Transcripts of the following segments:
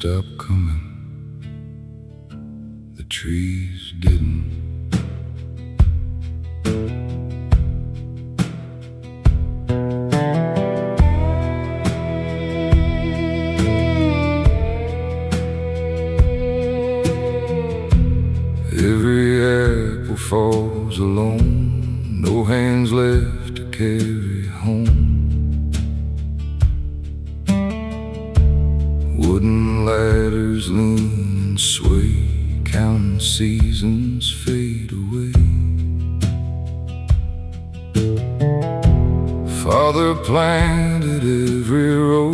stop coming, the trees didn't. Every apple falls alone, no hands left to carry home. Wooden ladders lean and sway, counting seasons fade away. Father planted every row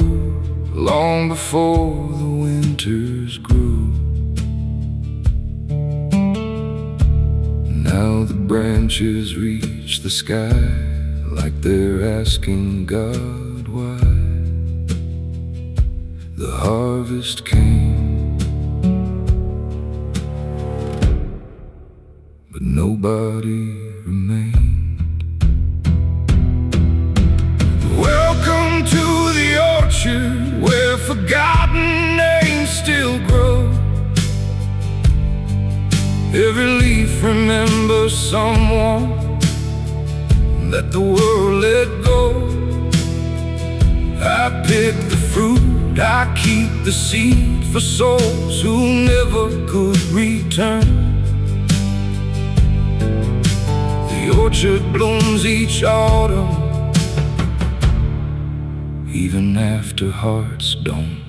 long before the winters grew. Now the branches reach the sky like they're asking God why. The harvest came, but nobody remained. Welcome to the orchard where forgotten names still grow. Every leaf remembers someone that the world let go. I pick the fruit, I keep the seed for souls who never could return. The orchard blooms each autumn, even after hearts don't.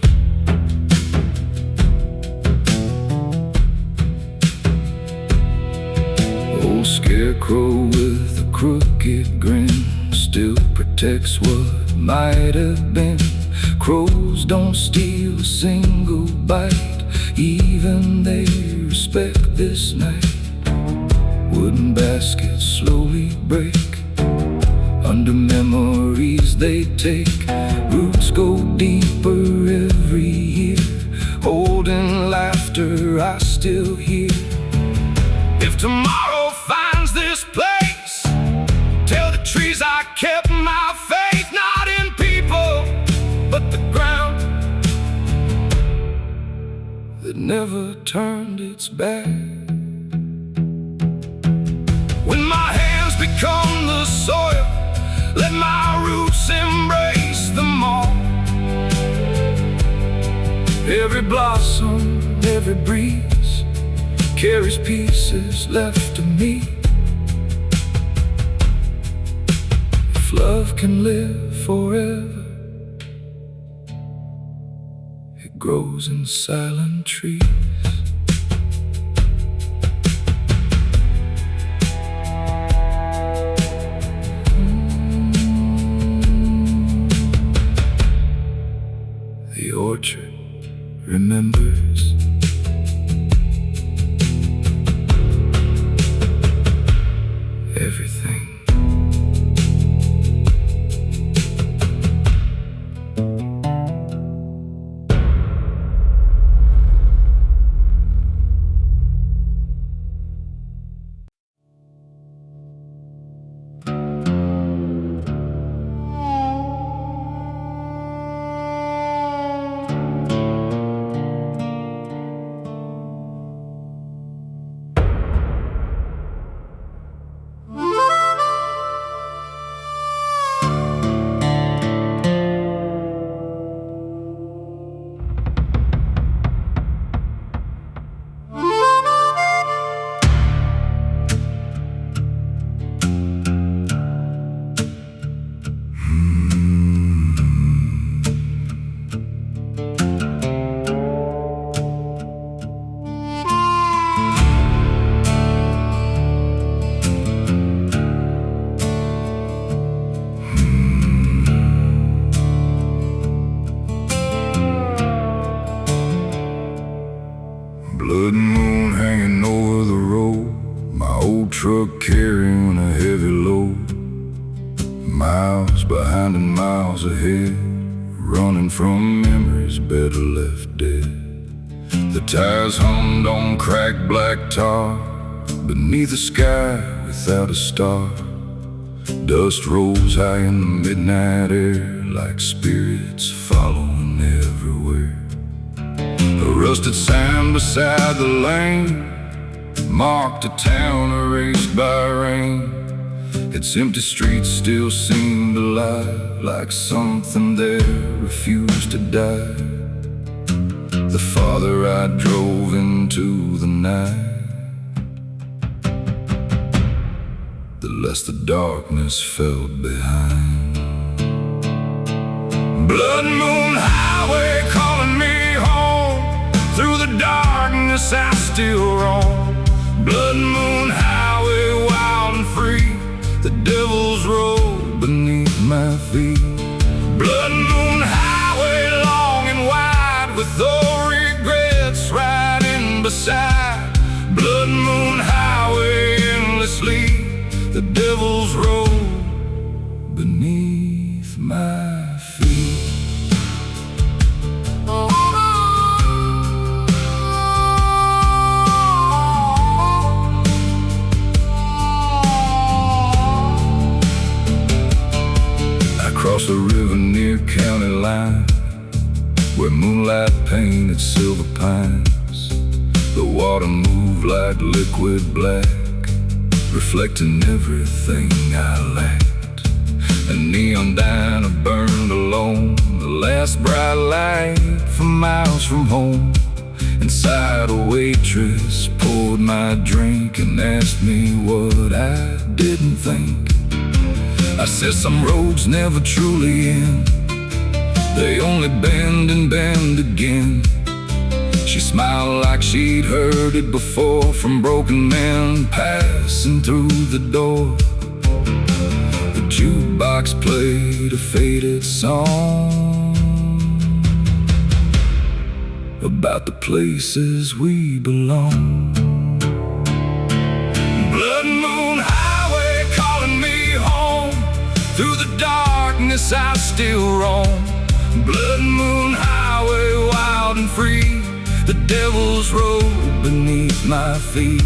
Old scarecrow with a crooked grin still protects what might have been. Crows don't steal a single bite, even they respect this night. Wooden baskets slowly break under memories they take. Roots go deeper every year, holding laughter I still hear. If tomorrow finds this place, tell the trees I kept my faith, not in people, but the ground that never turned its back. When my hands become the soil, let my roots embrace them all. Every blossom, every breeze carries pieces left to me. If love can live forever, it grows in silent trees. The orchard remembers. Everything. Blood moon hanging over the road, my old truck carrying a heavy load. Miles behind and miles ahead, running from memories better left dead. The tires hummed on cracked black tar, beneath a sky without a star. Dust rose high in the midnight air, like spirits following everywhere. A rusted sign beside the lane marked a town erased by rain. Its empty streets still seemed alive, like something there refused to die. The farther I drove into the night, the less the darkness felt behind. Blood Moon Highway calling me home. Through the darkness I still roam. Blood Moon Highway, wild and free. The devil's road beneath my feet. Blood Moon Highway, long and wide, with no regrets riding beside. Blood Moon Highway, endlessly. The devil's road beneath my feet. Across the river near county line, where moonlight painted silver pines, the water moved like liquid black, reflecting everything I lacked. A neon diner burned alone, the last bright light for miles from home. Inside, a waitress poured my drink and asked me what I didn't think. I said some roads never truly end, they only bend and bend again. She smiled like she'd heard it before, from broken men passing through the door. The jukebox played a faded song about the places we belong. Blood Moon Highway calling me home. Through the darkness I still roam. Blood Moon Highway, wild and free. The devil's road beneath my feet.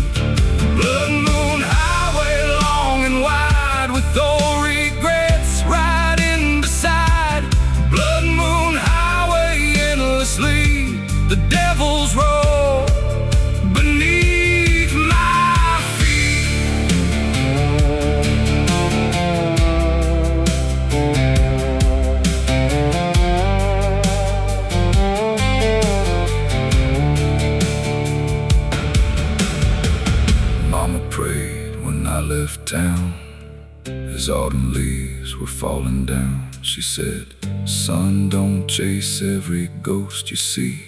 Blood Moon Highway, long and wide, with no regrets riding beside. Blood Moon Highway, endlessly. The devil's road beneath my feet. Mama prayed when I left town, as autumn leaves were falling down. She said, son, don't chase every ghost you see.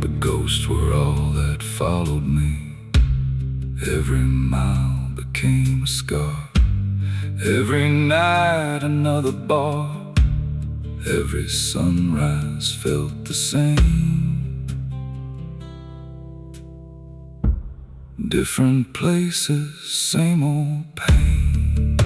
The ghosts were all that followed me. Every mile became a scar. Every night another bar. Every sunrise felt the same. Different places, same old pain.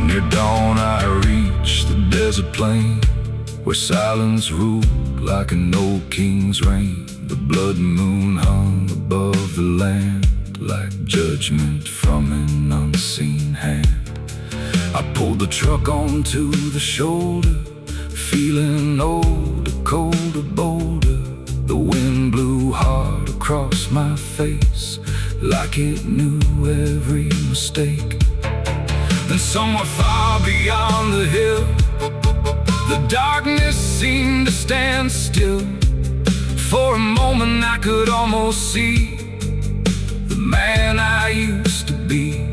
Near dawn I reached the desert plain, where silence ruled like an old king's reign. The blood moon hung above the land, like judgment from an unseen hand. I pulled the truck onto the shoulder, feeling older, colder, bolder. The wind blew hard across my face, like it knew every mistake. And somewhere far beyond the hill, the darkness seemed to stand still. For a moment I could almost see the man I used to be.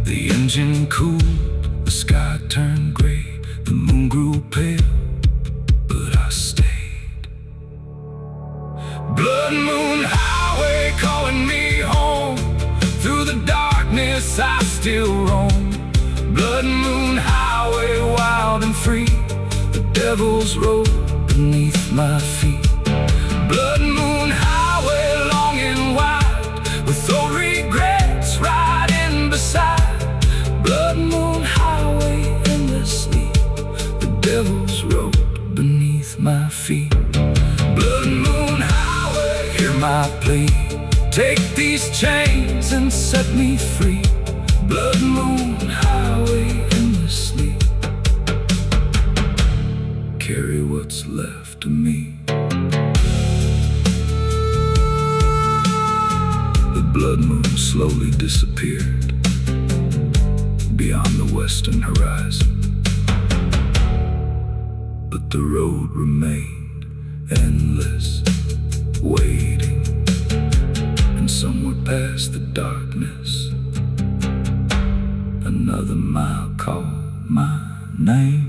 The engine cooled, the sky turned gray, the moon grew pale, but I stayed. Blood Moon Highway calling me home. Through the darkness I still roam. Blood Moon Highway. free. The devil's road beneath my feet. Blood moon highway long and wide, with old regrets riding beside. Blood moon highway endlessly, the devil's road beneath my feet. Blood moon highway, hear my plea. Take these chains and set me free. Blood moon highway endlessly, carry what's left of me. The blood moon slowly disappeared beyond the western horizon, but the road remained endless, waiting, and somewhere past the darkness, another mile called my name.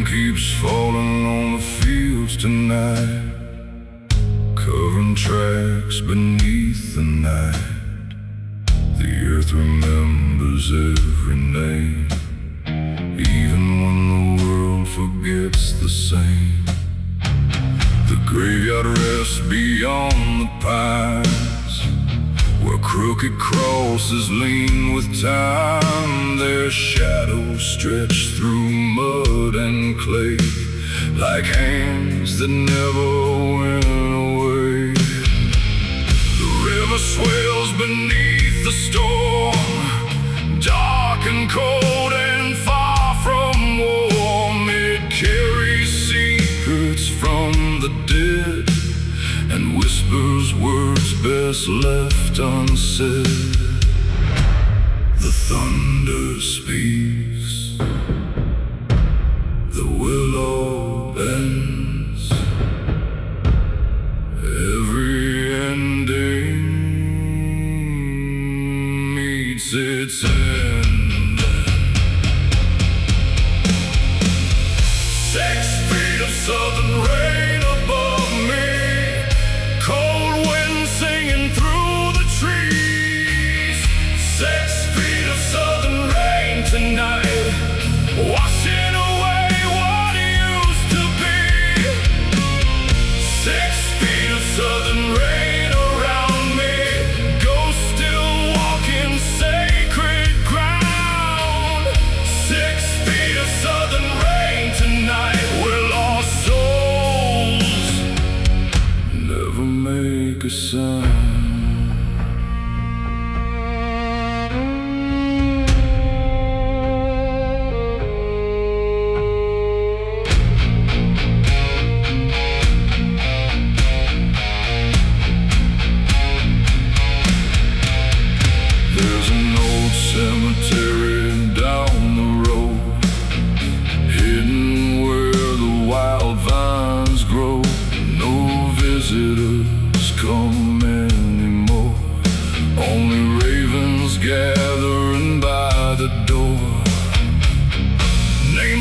Keeps falling on the fields tonight, covering tracks beneath the night. The earth remembers every name, even when the world forgets the same. The graveyard rests beyond the pines, where crooked crosses lean with time. Their shadows stretch through mud and clay, like hands that never went away. The river swells beneath the storm, dark and cold and far from warm. It carries secrets from the dead and whispers words best left unsaid. The thunder speaks, the willow bends, every ending meets its end. 6 feet of southern rain above me, cold wind singing through the trees. 6 feet of southern rain tonight, washing away what used to be. 6 feet of southern rain around me, ghosts still walking sacred ground. 6 feet of southern rain tonight, we're lost souls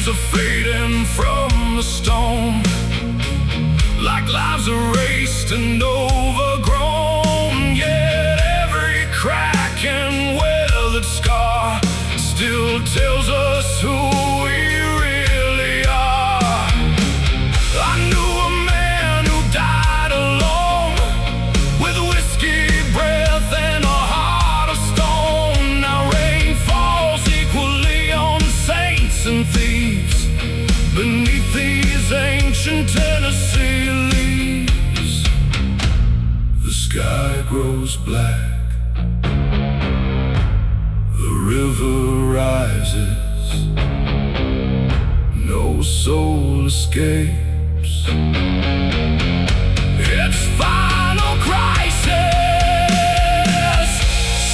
names are fading from the stone, like lives erased and overgrown. Yet every crack and weathered scar still tells us who we really are. I knew a man who died alone, with whiskey breath and a heart of stone. Now rain falls equally on saints and thieves beneath these ancient Tennessee leaves. The sky grows black, the river rises, no soul escapes. It's final crisis.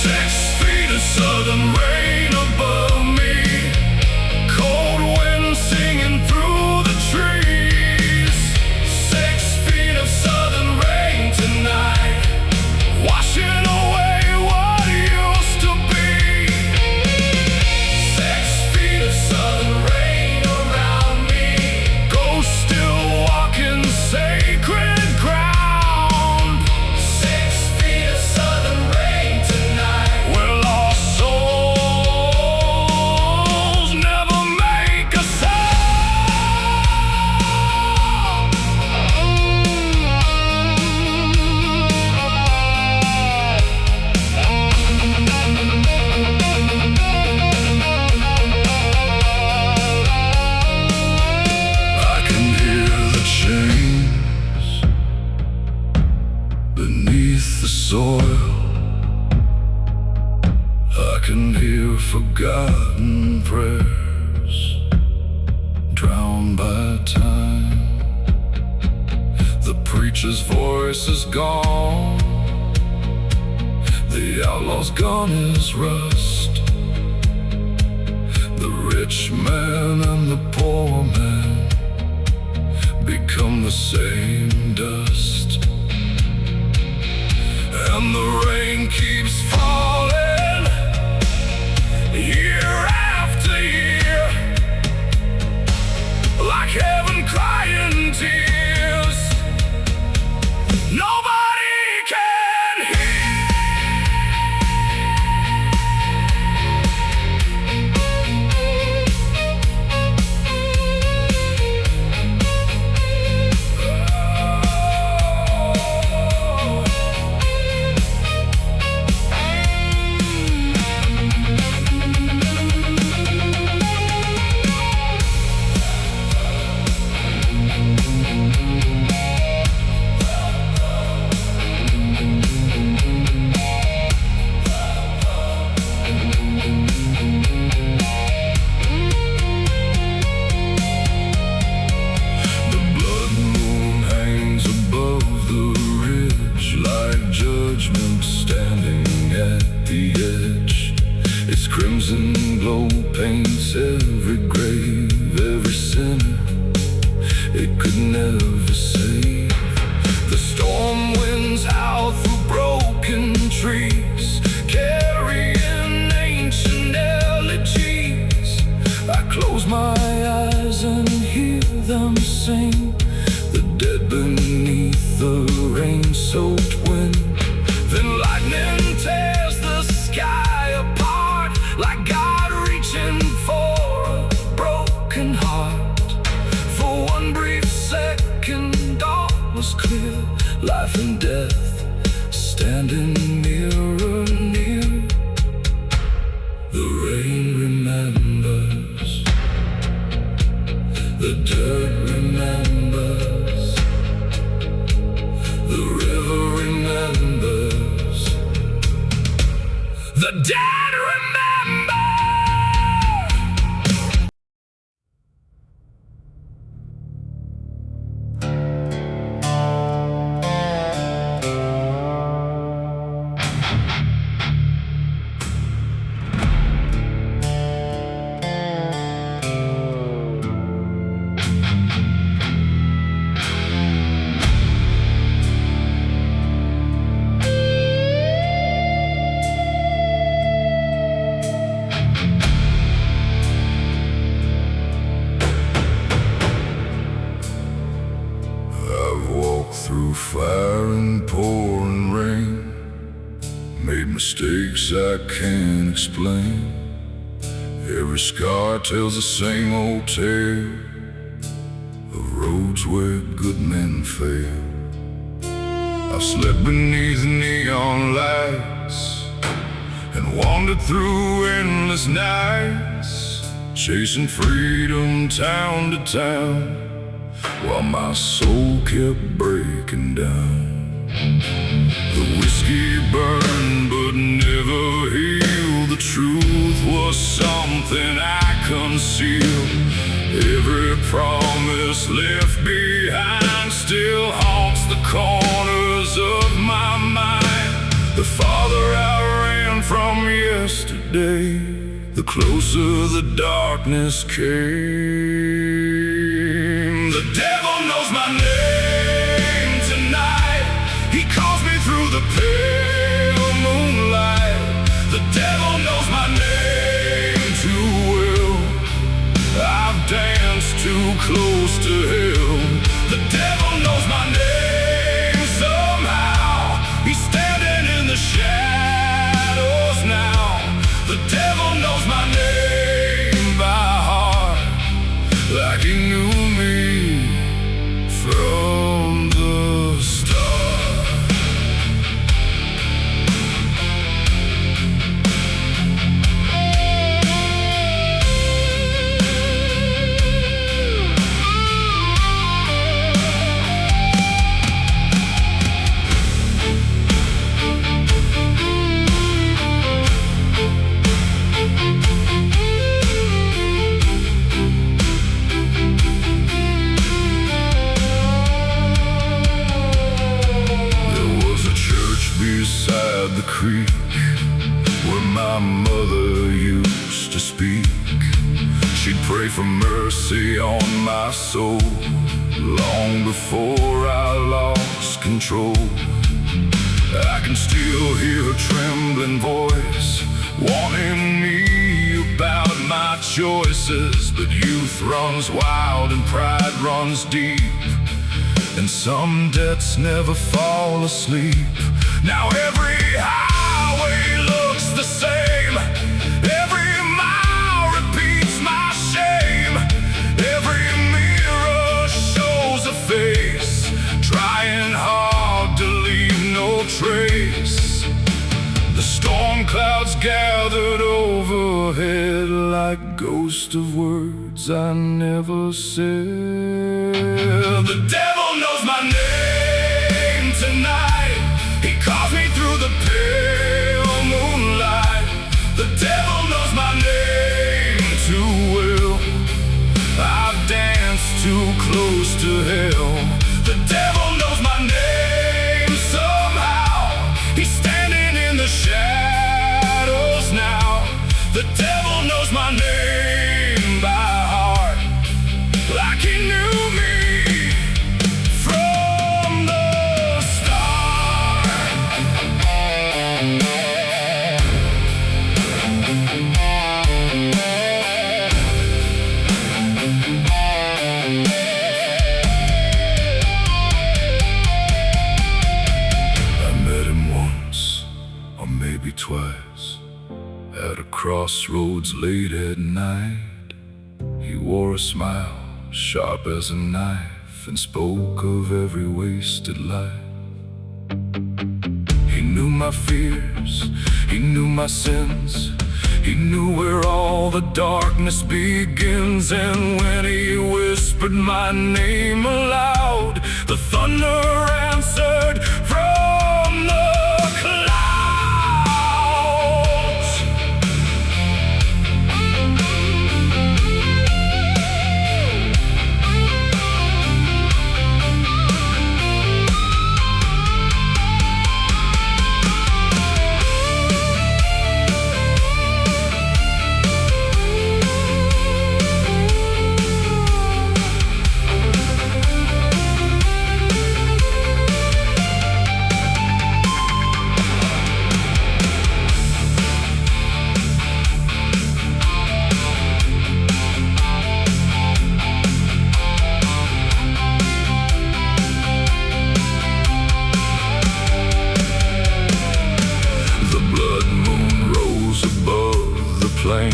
6 feet of southern rain above me, cold wind singing through the trees. 6 feet of southern rain tonight, washing away what used to be. 6 feet of southern rain around me, ghosts still walking sacred ground. 6 feet of southern rain tonight, where lost souls never make a I can hear the chains beneath the soil. I can hear forgotten prayers drowned by time. The preacher's voice is gone, the outlaw's gun is rust. The rich man and the poor man become the same dust, and the rain keeps falling year after year, like heaven crying tears nobody can hear. The blood moon hangs above the ridge, like judgment standing at the edge. Its crimson glow paints every grave, every sinner it could never save. The storm winds howl through broken trees, carrying ancient elegies. I close my eyes and hear them sing, the dead beneath the rain-soaked wind. Then lightning tears the sky apart, like God reaching for a broken heart. For one brief second all was clear, life and death standing nearer, near. The rain remembers, the dirt remembers, the river remembers, the dead remember. mistakes I can't explain. Every scar tells the same old tale of roads where good men fail. I've slept beneath neon lights and wandered through endless nights, chasing freedom town to town, while my soul kept breaking down. The whiskey burned but never healed. The truth was something I concealed. Every promise left behind still haunts the corners of my mind. The farther I ran from yesterday, the closer the darkness came. The devil knows my name tonight. He calls me through the pale moonlight. The devil knows my name too well. I've danced too close to hell. The devil knows my name somehow. He's standing in the shadows now. The devil knows my name by heart, like he knew me from the start. Beside the creek where my mother used to speak, she'd pray for mercy on my soul long before I lost control. I can still hear her trembling voice warning me about my choices. But youth runs wild and pride runs deep, and some debts never fall asleep. Now every highway looks the same. Every mile repeats my shame. Every mirror shows a face, trying hard to leave no trace. The storm clouds gathered overhead like ghosts of words I never said. The devil knows my name tonight. He calls me through the pale moonlight. The devil knows my name too well. I've danced too close to hell. The devil knows my name somehow. He's standing in the shadows now. The devil knows my name by heart, like he knew me from the start. I met him once, or maybe twice, at a crossroads late at night. He wore a smile sharp as a knife and spoke of every wasted life. He knew my fears, he knew my sins, he knew where all the darkness begins. And when he whispered my name aloud, the thunder answered from the clouds.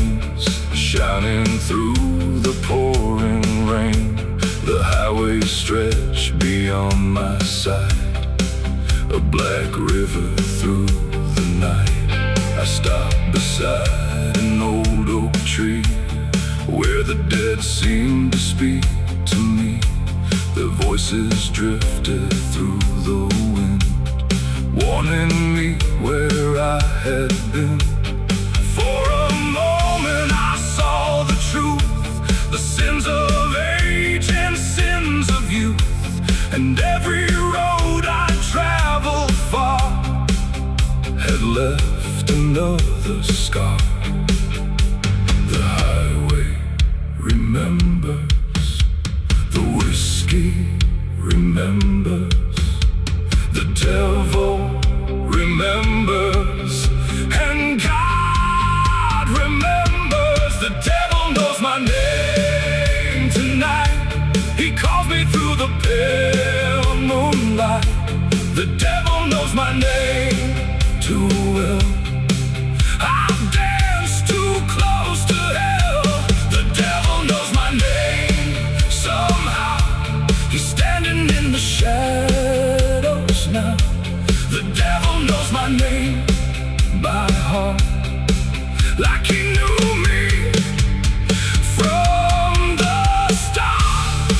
lanes, shining through the pouring rain. The highway stretched beyond my sight, a black river through the night. I stopped beside an old oak tree, where the dead seemed to speak to me. Their voices drifted through the wind, warning me where I had been. For a moment I saw the truth, the sins of age and sins of youth. And every road I traveled far had left another scar. The highway remembers, the whiskey remembers, the devil remembers, and God remembers. The devil knows my name tonight. He calls me through the pale moonlight. The devil knows my name too well. I've danced too close to hell. The devil knows my name somehow. He's standing in the shadows now. The devil knows my name by heart, like he knew me from the start.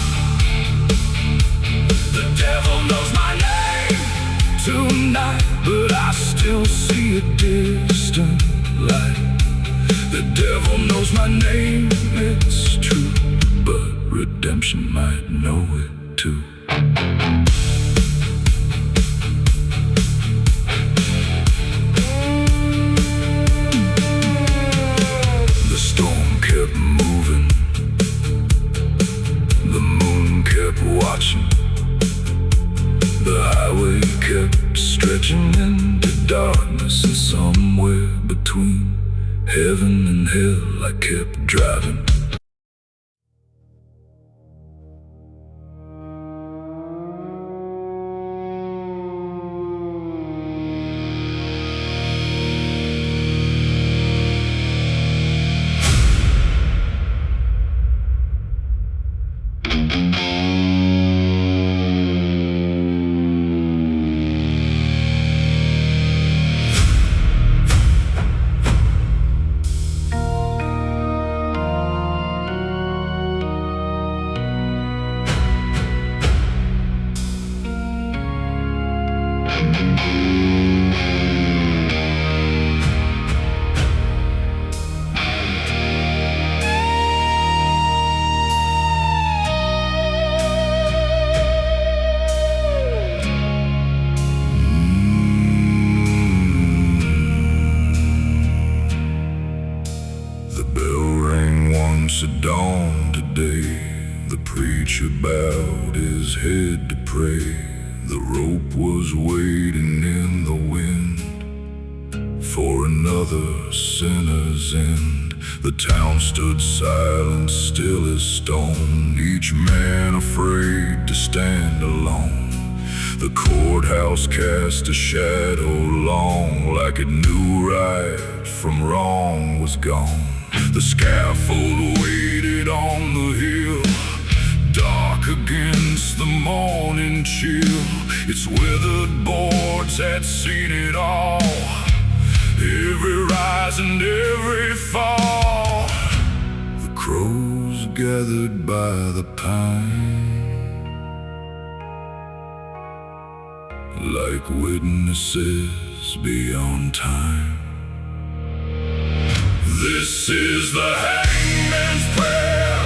The devil knows my name tonight, but I still see a distant light. The devil knows my name, it's true, but redemption might know it too. The storm kept moving, the moon kept watching, the highway kept stretching into darkness, and somewhere between heaven and hell I kept driving. At dawn today, the preacher bowed his head to pray. The rope was waiting in the wind for another sinner's end. The town stood silent, still as stone, each man afraid to stand alone. The courthouse cast a shadow long, like it knew right from wrong was gone. The scaffold waited on the hill, dark against the morning chill. Its withered boards had seen it all, every rise and every fall. The crows gathered by the pine, like witnesses beyond time. This is the hangman's prayer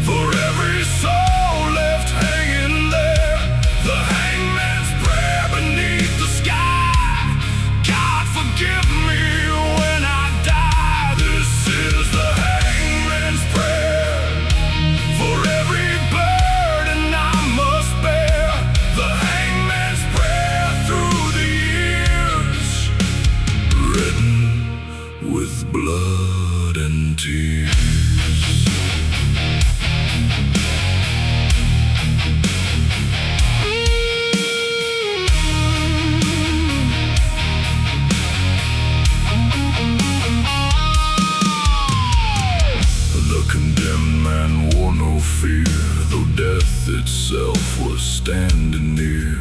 for every soul left hanging there. The hangman's prayer beneath the sky. God forgive me when I die. This is the hangman's prayer for every burden I must bear. The hangman's prayer through the years, written with blood and tears. fear, though death itself was standing near.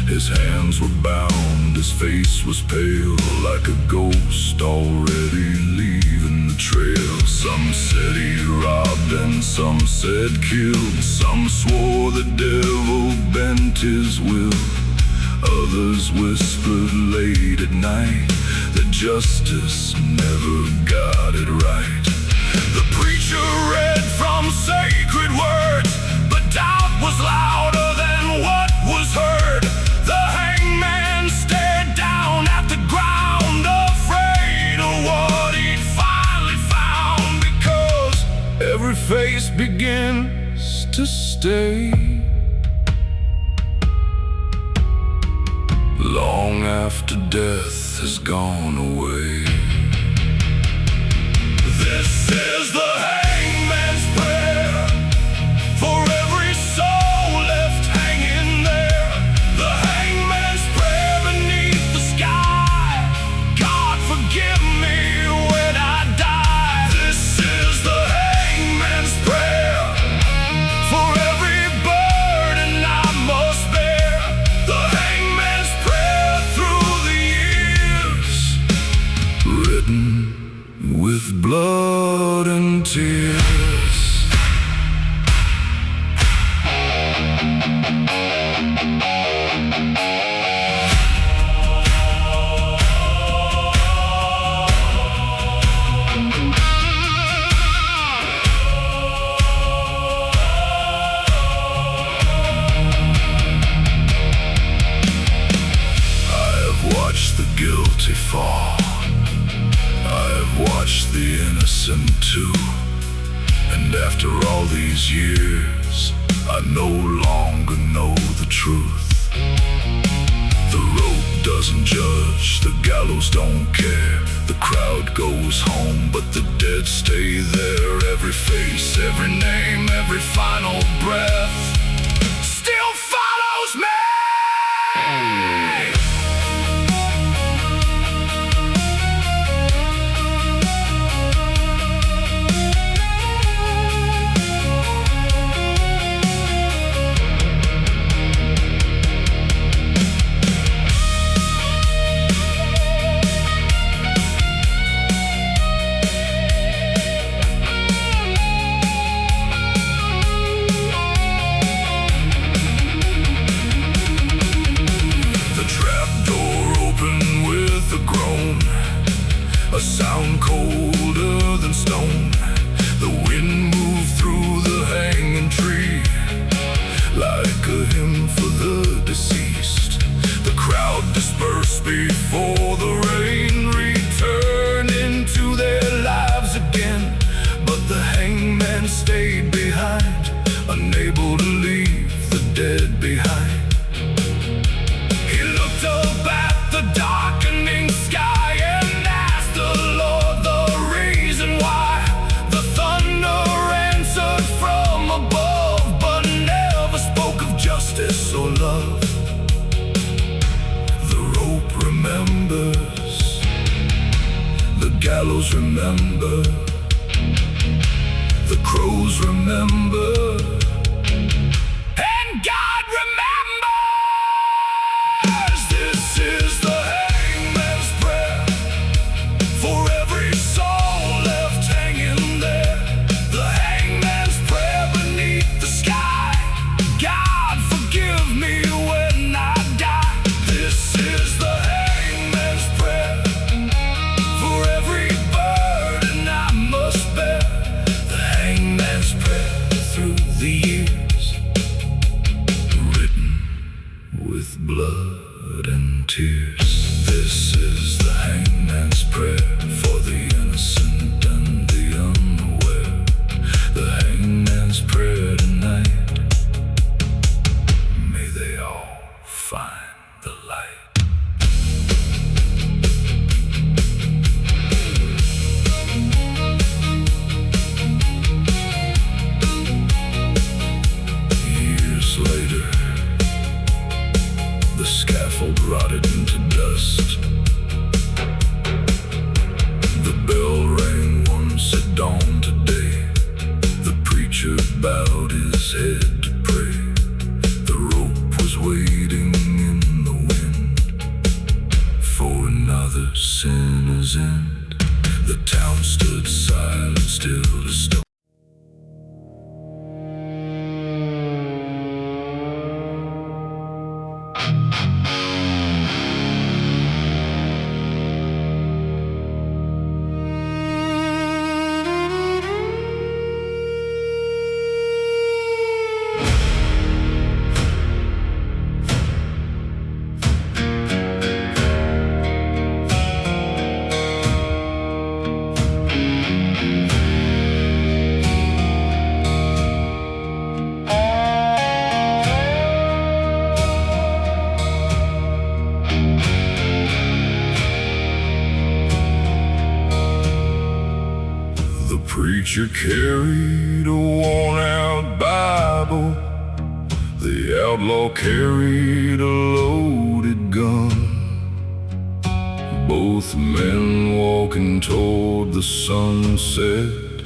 His hands were bound, his face was pale, like a ghost already leaving the trail. Some said he robbed and some said killed. Some swore the devil bent his will. Others whispered late at night that justice never got it right. The preacher read from sacred words, but doubt was louder than what was heard. The hangman stared down at the ground, afraid of what he'd finally found, because every face begins to stay long after death has gone away. This is the hangman's prayer for every soul left hanging there. The hangman's prayer beneath the sky. God forgive me when I die. This is the hangman's prayer for every burden I must bear. The hangman's prayer through the years, written with blood and tears. I have watched the guilty fall. I've watched the innocent too. And after all these years, I no longer know the truth. The rope doesn't judge, the gallows don't care. The crowd goes home, but the dead stay there. Every face, every name, every final breath still follows me. A sound colder than stone. The wind moved through the hanging tree like a hymn for the deceased. The crowd dispersed before the rain returned into their lives again. But the hangman stayed behind, unable to leave the dead behind. He looked up at the darkening sky and asked the Lord the reason why. The thunder answered from above, but never spoke of justice or love. The rope remembers, the gallows remember, the crows remember, and God remembers. This is the hangman's prayer for every soul left hanging there. The hangman's prayer beneath the sky. God forgive me when I die. This is the hangman's prayer for every burden I must bear. The hangman's prayer through the years, The preacher carried a worn-out Bible. The outlaw carried a loaded gun. Both men walking toward the sunset,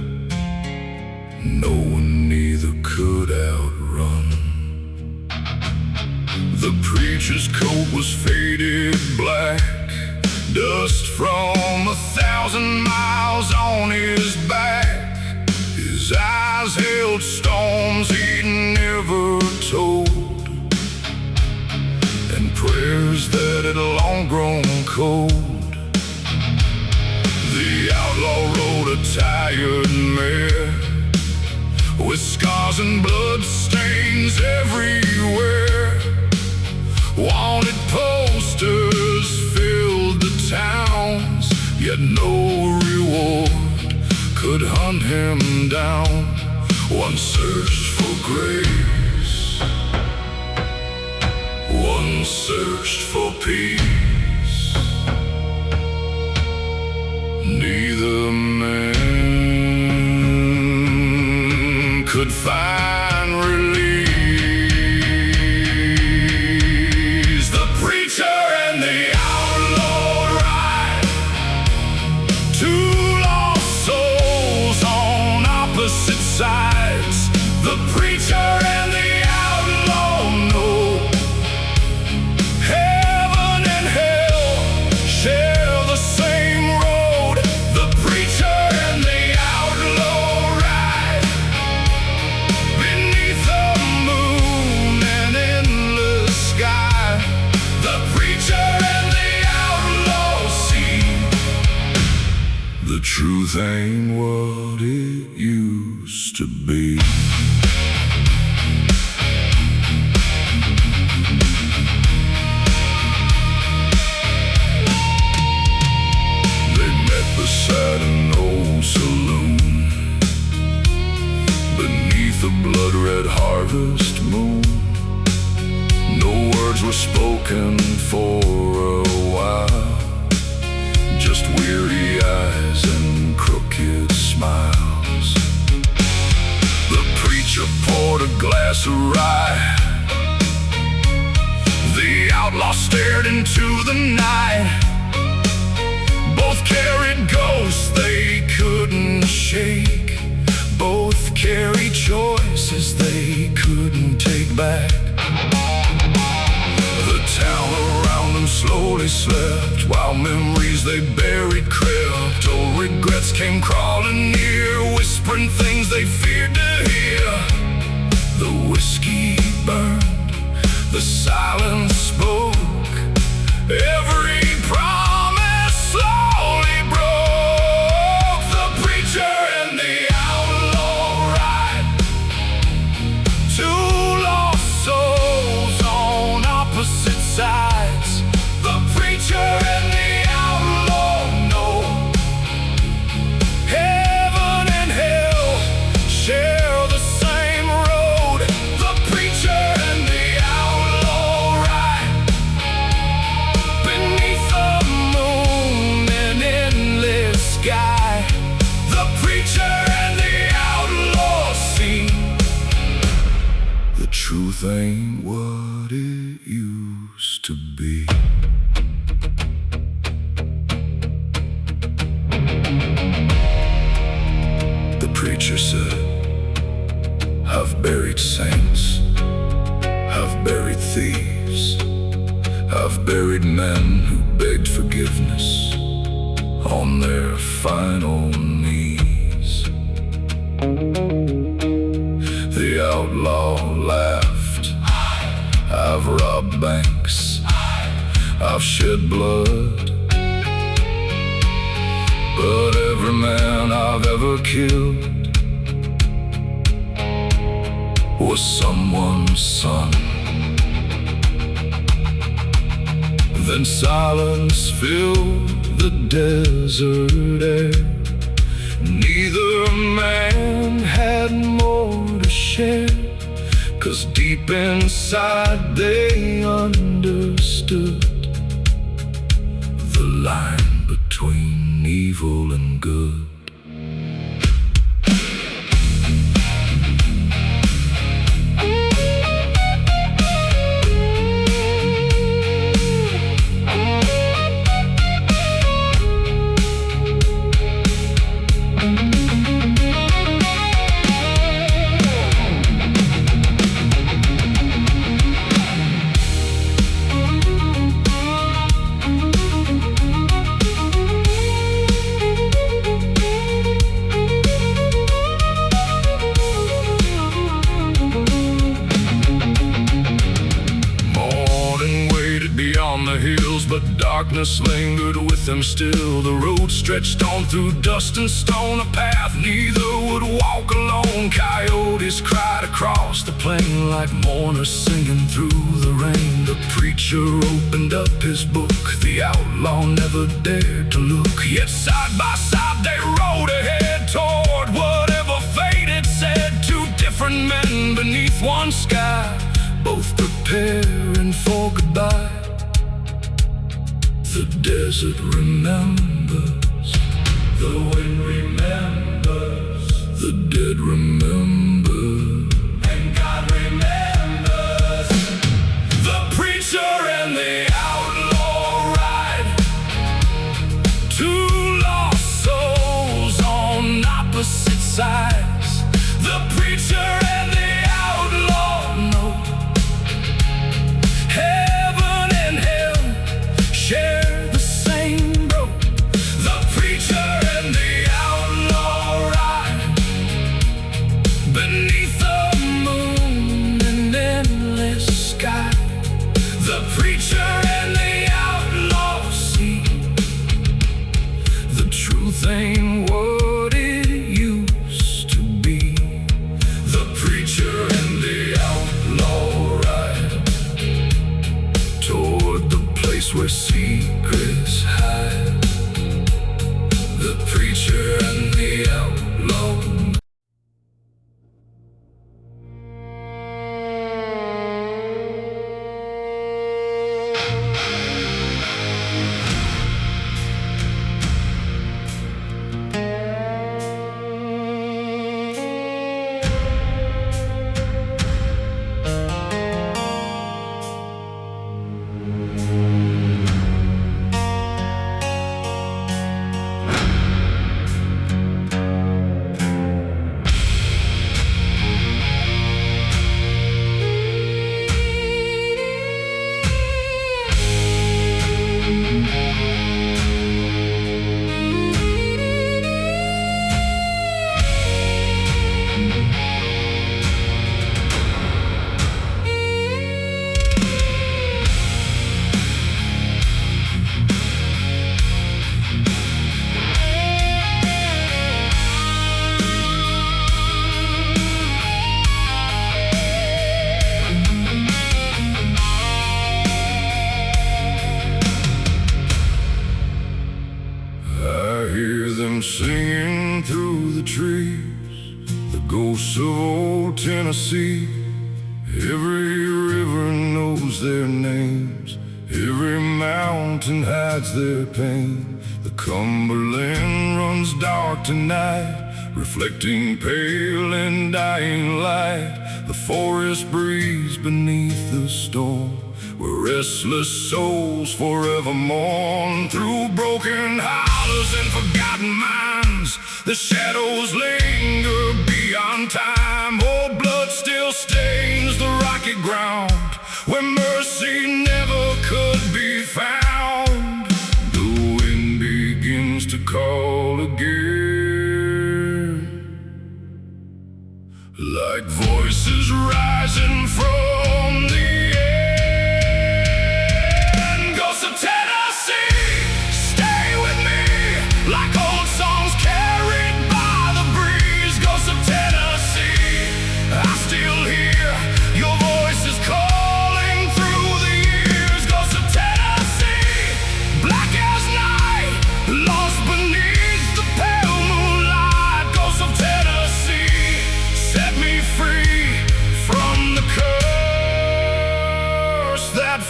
knowing neither could outrun. The preacher's coat was faded black, dust from 1,000 miles on his back. His eyes held storms he'd never told, and prayers that had long grown cold. The outlaw rode a tired mare, with scars and blood stains everywhere. Wanted posters filled the towns, yet no reward could hunt him down. One searched for grace, one searched for peace. Neither man could find release. The preacher and the outlaw ride, two lost souls on opposite sides. The preacher and the outlaw know heaven and hell share the same road. The preacher and the outlaw ride beneath the moon and endless sky. The preacher and the outlaw see the truth ain't what it used to be. Beside an old saloon, beneath the blood-red harvest moon. No words were spoken for a while, just weary eyes and crooked smiles. The preacher poured a glass of rye. The outlaw stared into the night. Both carried ghosts they couldn't shake. Both carried choices they couldn't take back. The town around them slowly slept, while memories they buried crept. Old regrets came crawling near, whispering things they feared to hear. The whiskey burned, the silence spoke. Every promise slowly broke. The preacher and the outlaw ride, two lost souls on opposite sides. The preacher and the outlaw know heaven and hell share the same road. The preacher and the outlaw ride beneath the moon and endless sky. The preacher and the outlaw see the truth ain't what it used to be. The preacher said, I've buried saints, I've buried thieves, I've buried men who begged forgiveness on their final knees. The outlaw laughed. I've robbed banks, I've shed blood, but every man I've ever killed was someone's son. Then silence filled the desert air. Neither man had more to share, 'cause deep inside they understood the line between evil and good. darkness lingered with them still. The road stretched on through dust and stone, a path neither would walk alone. Coyotes cried across the plain like mourners singing through the rain. The preacher opened up his book, the outlaw never dared to look. Yet side by side they rode ahead toward whatever fate had said. Two different men beneath one sky, both preparing for goodbye. The desert remembers, the wind remembers, the dead remember, and God remembers. The preacher and the outlaw ride, two lost souls on opposite sides. The preacher and the outlaw know heaven and hell share the same road. The preacher and the outlaw ride beneath the moon and endless sky. The preacher and the outlaw see the truth ain't what it used to be. The preacher and the outlaw ride toward the place where secrets hide. The preacher and the outlaw. Singing through the trees, the ghosts of old Tennessee. Every river knows their names, every mountain hides their pain. The Cumberland runs dark tonight, reflecting pale and dying light. The forest breeze beneath the storm, where restless souls forever mourn. Through broken hollows and forgotten minds, the shadows linger beyond time. Old blood still stains the rocky ground, where mercy never could be found. The wind begins to call again, like voices rising from the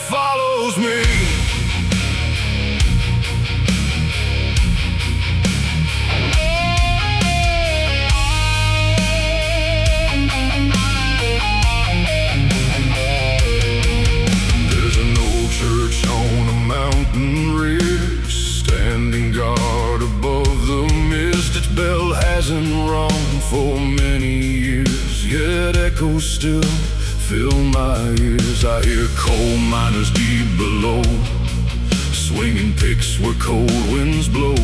follows me. There's an old church on a mountain ridge, standing guard above the mist. Its bell hasn't rung for many years, yet echoes still fill my ears. I hear coal miners deep below, swinging picks where cold winds blow.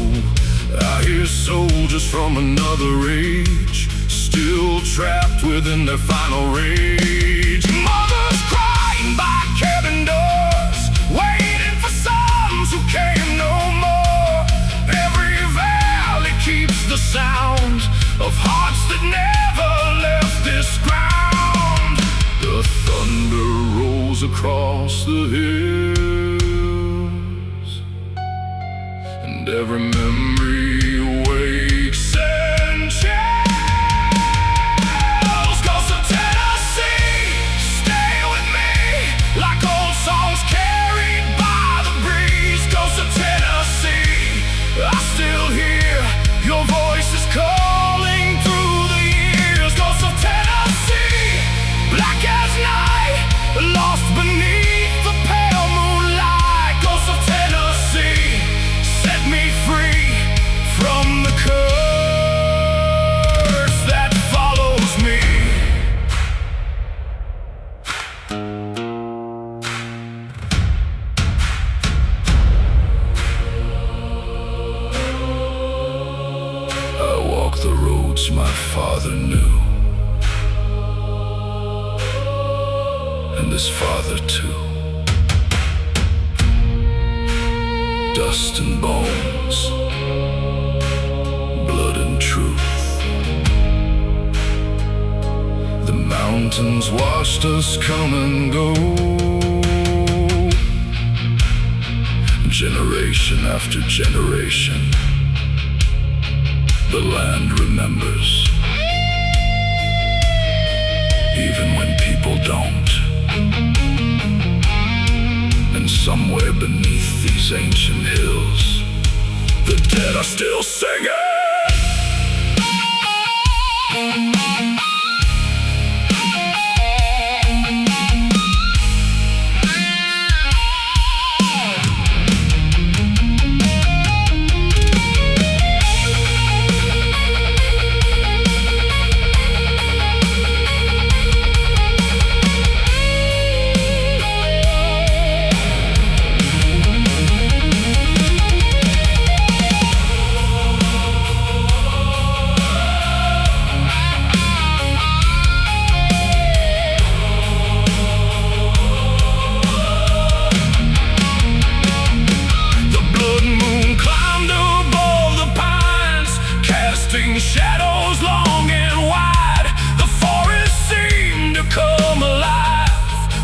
I hear soldiers from another age, still trapped within their final rage. Mothers crying by cabin doors, waiting for sons who care. sound of hearts that never left this ground. The thunder rolls across the hills, and every memory wakes and chills. Ghosts of Tennessee, stay with me, like old songs carried by the breeze. Ghosts of Tennessee, I still hear your voices calling through the years. Ghosts of Tennessee, black as night, lost beneath the pale moonlight. Ghosts of Tennessee, set me free from the curse that follows me. I walk the roads my father knew, and his father too. Dust and bones, blood and truth. The mountains watched us come and go, generation after generation. The land remembers, even when people don't. And somewhere beneath these ancient hills, the dead are still singing. Shadows long and wide, the forest seemed to come alive,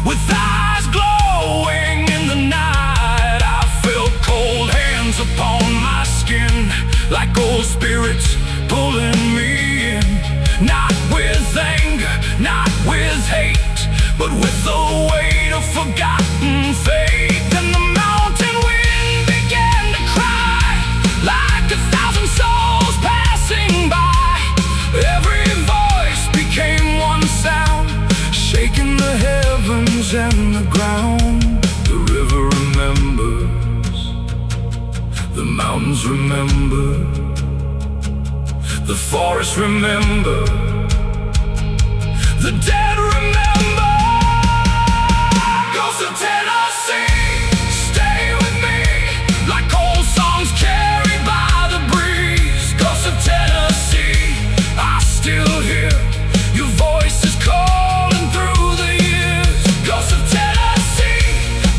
with eyes glowing in the night. I felt cold hands upon my skin, like old spirits pulling me in. Not with anger, not with hate, but with the weight of forgotten faith. And the mountain wind began to cry, like 1,000 souls passing by. Every voice became one sound, shaking the heavens and the ground. The river remembers, the mountains remember, the forests remember, the dead remember. Ghosts of Tennessee, stay with me, like old songs carried by the breeze. Ghosts of Tennessee, I still hear your voices calling through the years. Ghosts of Tennessee,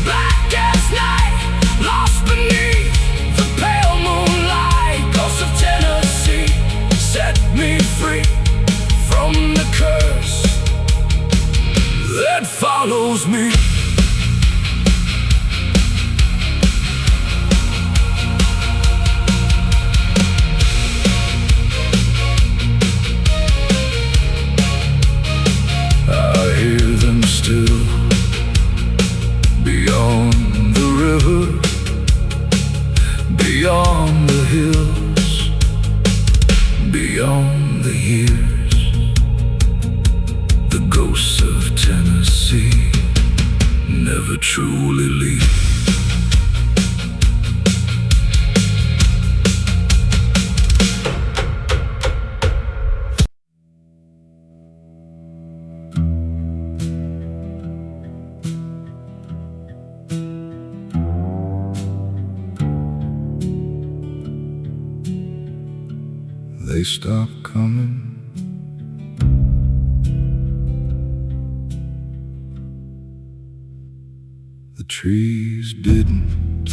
black as night, lost beneath the pale moonlight. Ghosts of Tennessee, set me free from the curse that follows me. Still beyond the river, beyond the hills, beyond the years. The ghosts of Tennessee never truly leave. They stopped coming, the trees didn't.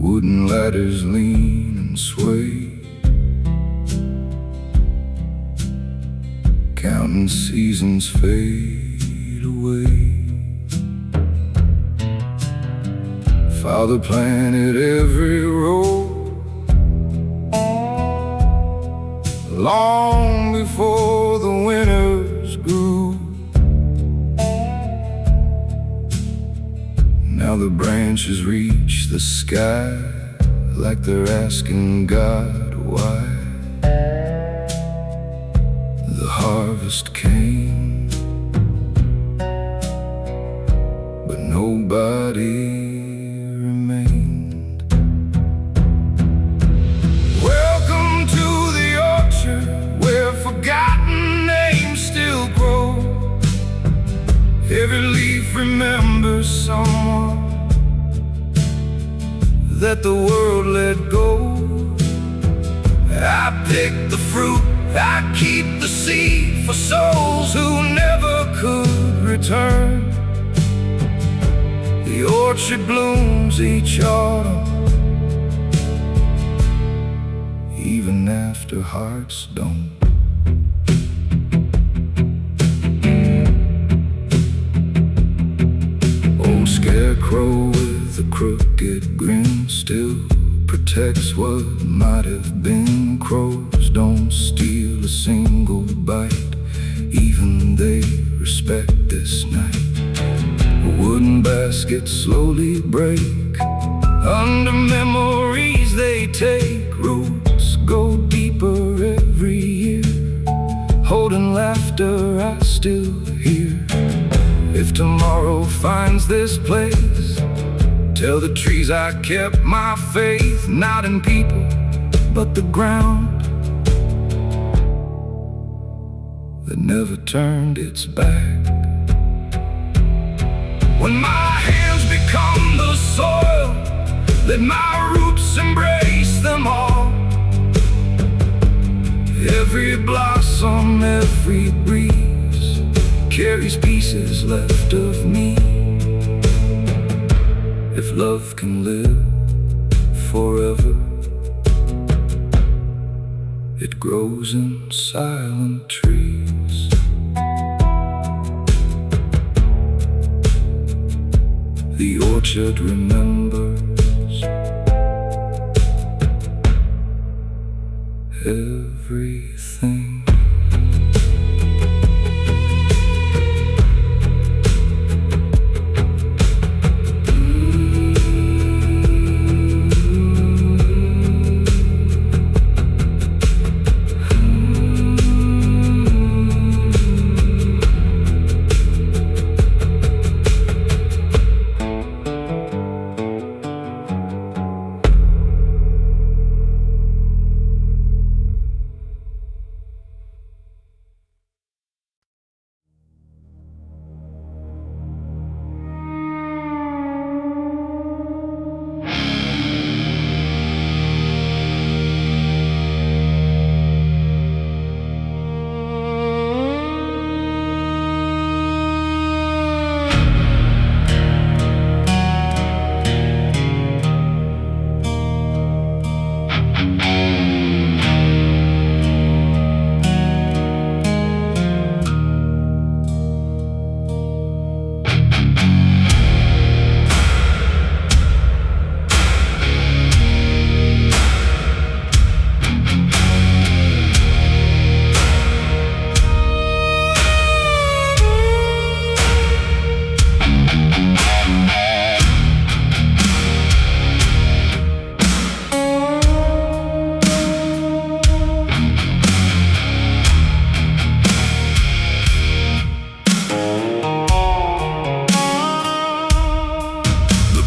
Wooden ladders lean and sway, counting seasons fade away. Father planted every row long before the winters grew. Now the branches reach the sky like they're asking God why. The harvest came, but nobody remained. Welcome to the orchard where forgotten names still grow. Every leaf remembers someone that the world let go. I pick the fruit, I keep the seed for souls who never could return. The orchard blooms each autumn, even after hearts don't. Old scarecrow with a crooked grin still protects what might have been. Crows don't steal a single bite, even they respect this night. Wooden baskets slowly break under memories they take. Roots go deeper every year, holding laughter I still hear. If tomorrow finds this place, tell the trees I kept my faith, not in people, but the ground that never turned its back. When my hands become the soil, let my roots embrace them all. Every blossom, every breeze carries pieces left of me. If love can live forever, it grows in silent trees. The orchard remembers everything.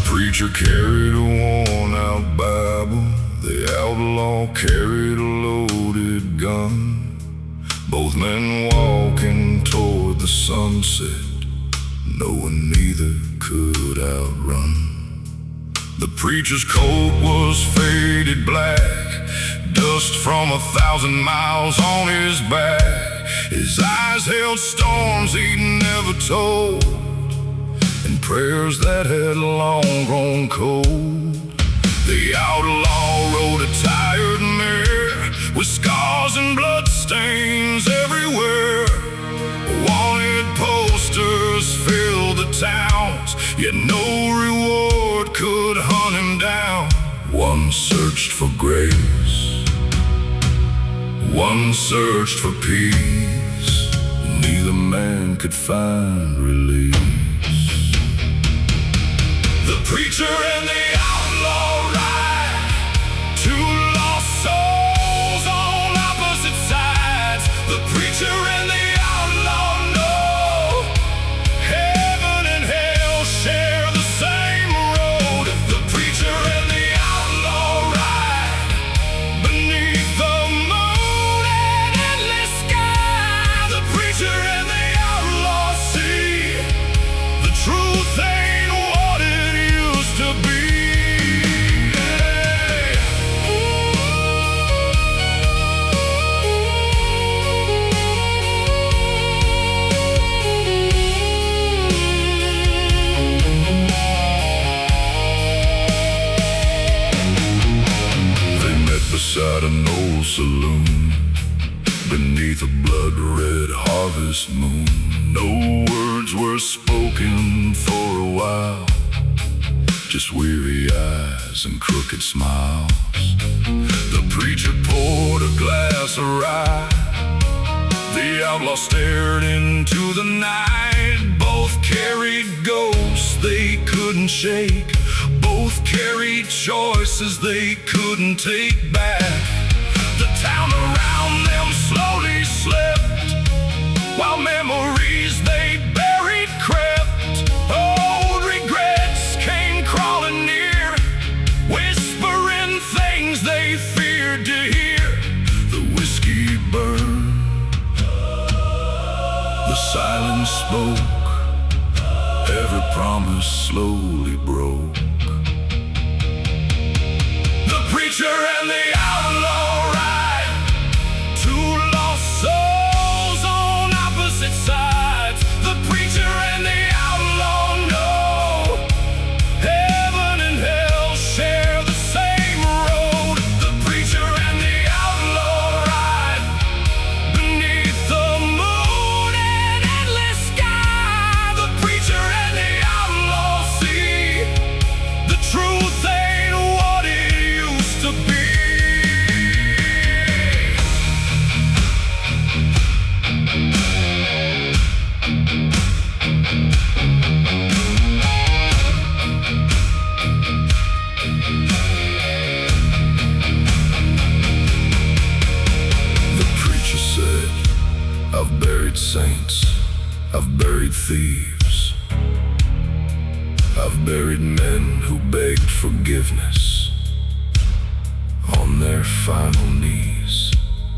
Preacher carried a worn-out Bible, the outlaw carried a loaded gun. Both men walking toward the sunset, knowing neither could outrun. The preacher's coat was faded black, dust from 1,000 miles on his back. His eyes held storms he'd never told, and prayers that had long grown cold. The outlaw rode a tired mare with scars and bloodstains everywhere. Wanted posters filled the towns, yet no reward could hunt him down. One searched for grace, one searched for peace. Neither man could find release. The preacher and the outlaw ride, two lost souls on opposite sides. The preacher and the outlaw know heaven and hell share the same road. The preacher and the outlaw ride beneath the moon and endless sky. The preacher and the outlaw see the truth ain't what it used to be. They met beside an old saloon, beneath a blood-red harvest moon. No words were spoken for a while, just weary eyes and crooked smiles. The preacher poured a glass of rye, the outlaw stared into the night. Both carried ghosts they couldn't shake, both carried choices they couldn't take back. The town around them slowly slept, while memories they buried crept. Old regrets came crawling near, whispering things they feared to hear. The whiskey burned, the silence spoke, every promise slowly broke. The preacher and the outlaw ride, two lost souls on opposite sides. The preacher and the outlaw know heaven and hell share the same road. The preacher and the outlaw ride beneath the moon and endless sky. The preacher and the outlaw see the truth ain't what it used to be. The preacher said, I've buried saints, I've buried thieves, I've buried men who begged forgiveness on their final knees.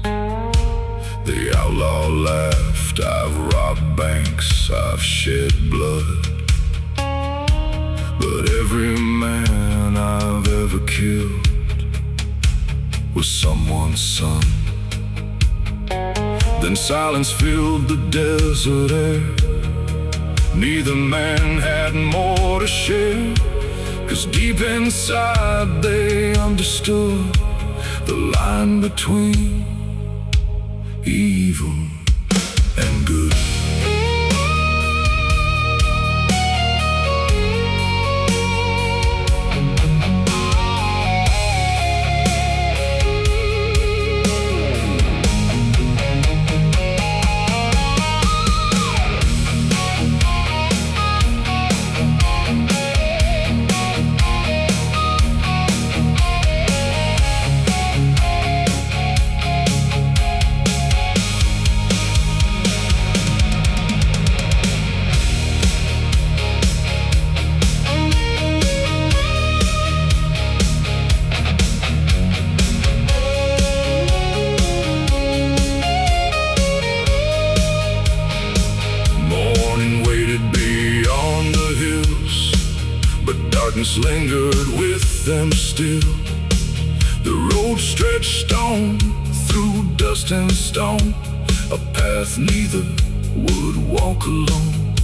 The outlaw laughed, I've robbed banks, I've shed blood, but every man I've ever killed was someone's son. Then silence filled the desert air, neither man had more to share, 'cause deep inside they understood the line between evil and good. Darkness lingered with them still. The road stretched on through dust and stone, a path neither would walk alone.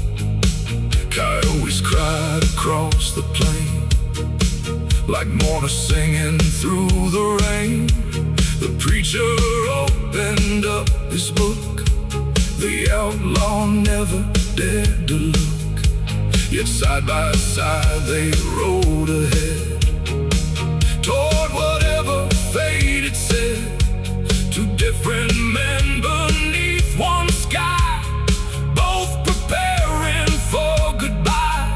Coyotes cried across the plain, like mourners singing through the rain. The preacher opened up his book. The outlaw never dared to look. Yet side by side they rode ahead toward whatever fate had said. Two different men beneath one sky, both preparing for goodbye.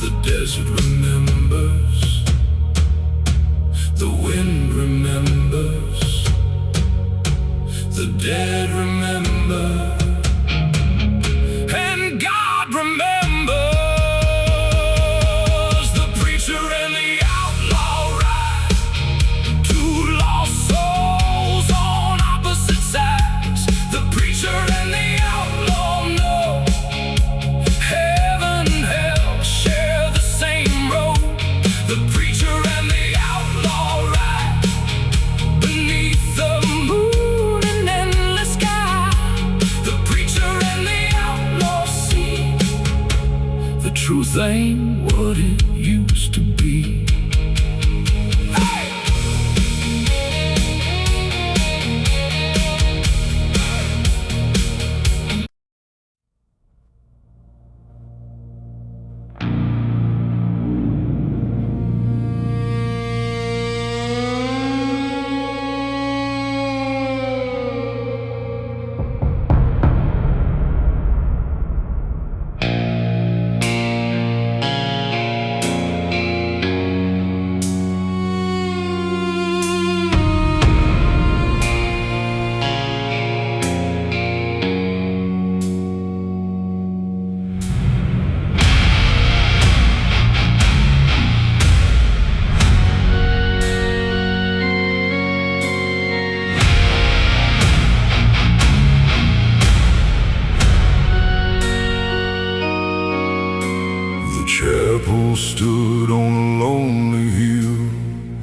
The desert remembers, the wind remembers, the dead remember, and God remembers. The preacher and the outlaw ride, two lost souls on opposite sides. The preacher and the outlaw know heaven and hell share the same road. The preacher and the outlaw ride beneath the moon and endless sky. The preacher and the outlaw see the truth ain't what it used to be. Hey! Chapel stood on a lonely hill,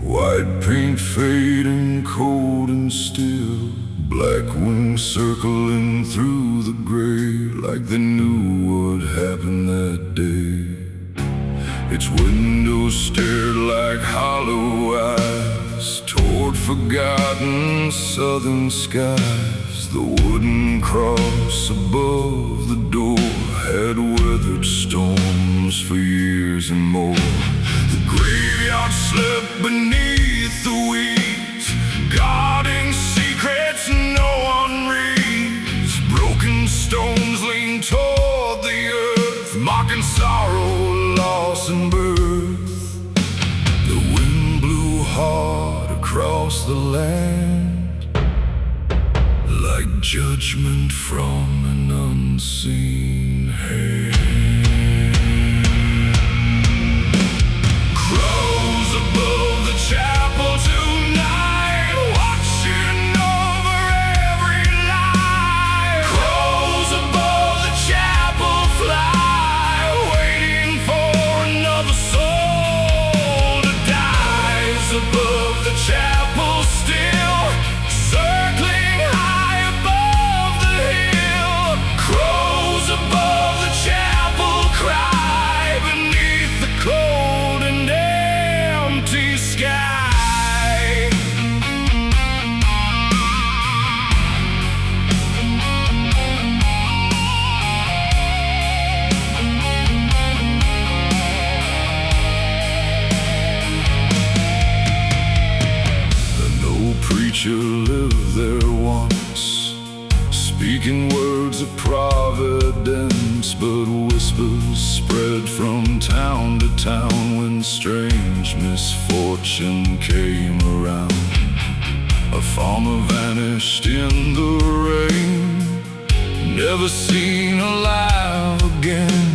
white paint fading cold and still, black wings circling through the gray, like they knew what happened that day. Its windows stared like hollow eyes toward forgotten southern skies. The wooden cross above the door had weathered storms for years and more. The graveyard slept beneath the weeds, guarding secrets no one reads. Broken stones lean toward the earth, mocking sorrow, loss and birth. The wind blew hard across the land, like judgment from an unseen hand. Crows above the chapel tonight, watching over every lie. Crows above the chapel fly, waiting for another soul to die. Above the chapel still, circling high above the hill. Crows above the chapel cry beneath the cold and empty sky. An old preacher lived there once, speaking words of providence, but whispers spread from town to town when strange misfortune came around. A farmer vanished in the rain, never seen alive again.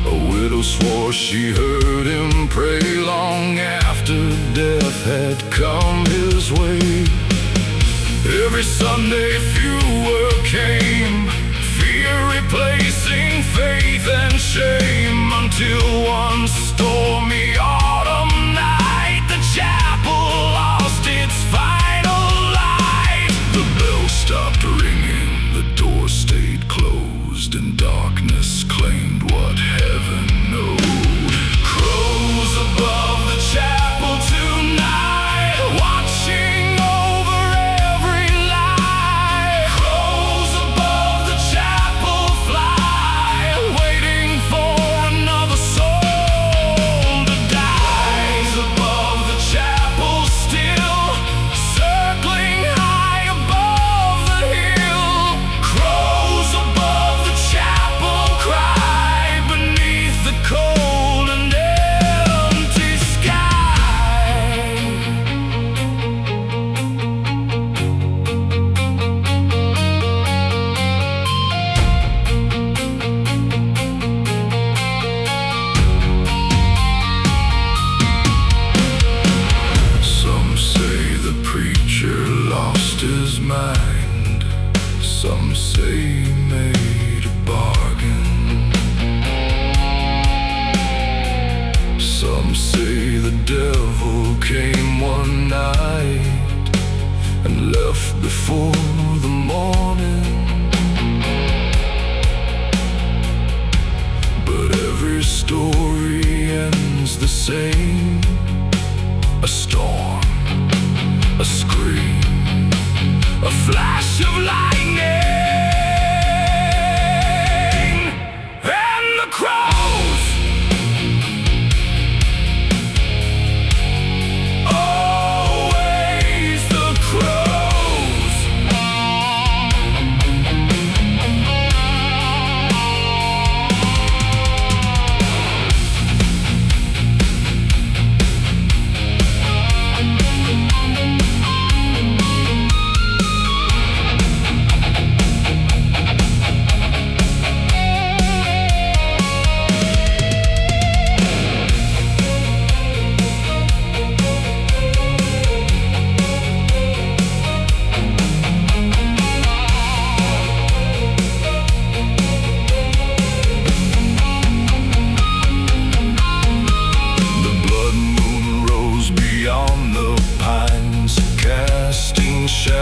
A widow swore she heard him pray long after death had come his way. Every Sunday fewer came, fear replacing faith and shame, until one stormy autumn night the chapel lost its final light. The bell stopped ringing, the door stayed closed, and darkness claimed what heaven knowed. Crows above the chapel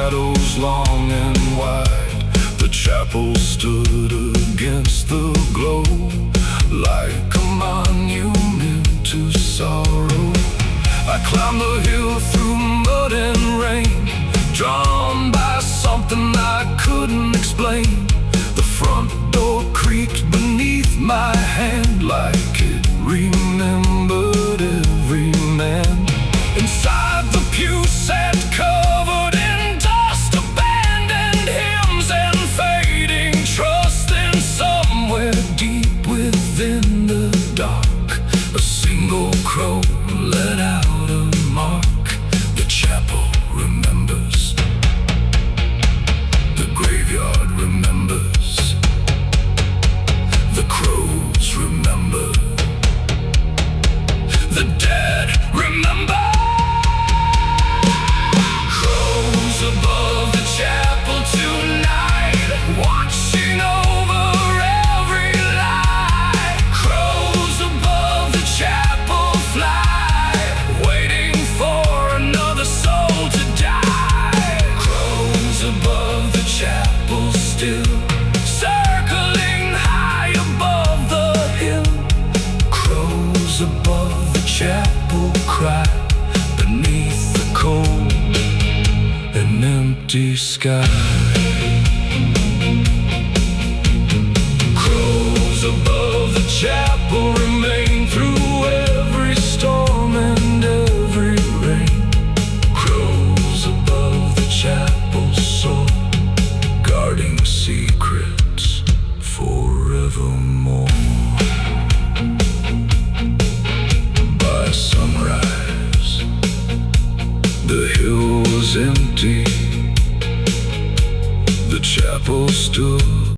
shadows long and wide. The chapel stood against the glow, like a monument to sorrow. I climbed the hill through mud and rain, drawn by something I couldn't explain. The front door creaked beneath my hand, like it remembered every man. Inside the pew sat covered in dust, abandoned hymns and fading trust. And somewhere deep within the dark, a single crow let out a mark. The chapel remembers, the graveyard remembers, the crows remember, the dead remember. Crows above the chapel tonight, watching over every lie. Crows above the chapel fly, waiting for another soul to die. Crows above the chapel still, circling high above the hill. Crows above the chapel cry beneath the cold and empty sky. Crows above the chapel remain through every storm and every rain. Crows above the chapel soar, guarding secrets forevermore. By sunrise, the hill was empty. The chapel stood